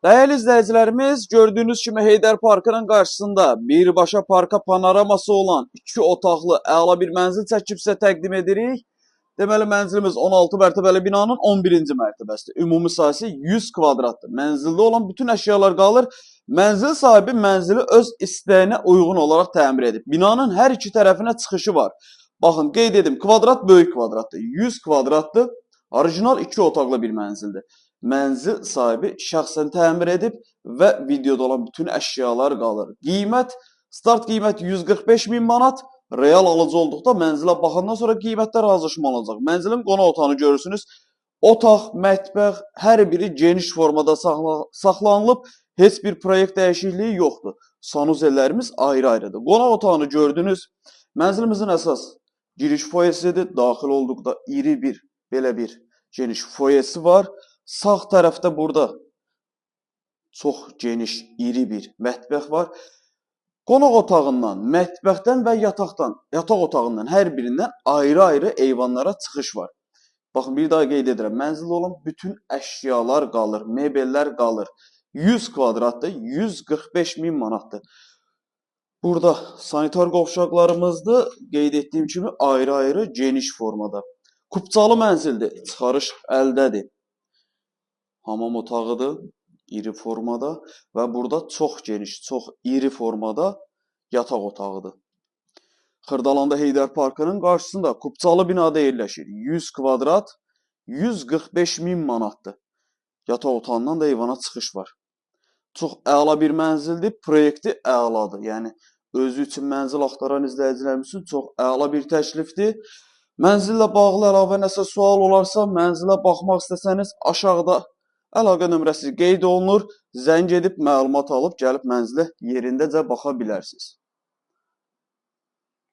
Değerli izləyicilərimiz, gördüyünüz kimi Heydər Parkının qarşısında birbaşa parka panoraması olan 2 otaqlı əla bir mənzil çəkib sizə təqdim edirik. Deməli, mənzilimiz 16 mərtəbəli binanın 11-ci mərtəbəsidir. Ümumi sahəsi 100 kvadratdır. Mənzildə olan bütün əşyalar qalır. Mənzil sahibi mənzili öz istəyinə uyğun olaraq təmir edib. Binanın hər iki tərəfinə çıxışı var. Baxın, qeyd edim, kvadrat böyük kvadratdır. 100 kvadratdır. Orijinal 2 otaqlı bir mənzildir. Mənzil sahibi şəxsən təmir edib və videoda olan bütün əşyalar qalır. Start qiymət 145 min manat. Real alıcı olduqda mənzilə baxandan sonra qiymətlər razılaşma olacaq. Mənzilin qonaq otağını görürsünüz. Otaq, mətbəx hər biri geniş formada saxlanılıb. Heç bir proyekt dəyişikliyi yoxdur. Sanuzellərimiz ayrı-ayrıdır. Qonaq otağını gördünüz. Mənzilimizin əsas giriş foyesidir. Daxil olduqda iri bir, belə bir geniş foyesi var. Sağ tərəfdə burada çox geniş, iri bir mətbəx var. Qonaq otağından, mətbəxdən və yataq otağından hər birindən ayrı-ayrı eyvanlara çıxış var. Baxın, bir daha qeyd edirəm, mənzildə olan bütün əşyalar qalır, mebellər qalır. 100 kvadratdır, 145 min manatdır. Burada sanitar qovşaqlarımızdır, qeyd etdiyim kimi ayrı-ayrı geniş formada. Kupçalı mənzildir, çıxarış əldədir. Hamam otağıdır, iri formada və burada çox geniş, çox iri formada yataq otağıdır. Xırdalanda Heydər Parkının qarşısında kupçalı binada yerləşir. 100 kvadrat, 145 min manatdır. Yataq otağından da eyvana çıxış var. Çox əla bir mənzildir, proyekti əladır. Yəni, özü üçün mənzil axtaran izləyicilərimiz üçün çox əla bir təklifdir. Mənzillə bağlı əlavə nəsə sual olarsa, mənzilə baxmaq istəsəniz aşağıda əlaqə nömrəsi qeyd olunur. Zəng edib məlumat alıb gəlib mənzilə yerindəcə baxa bilərsiniz.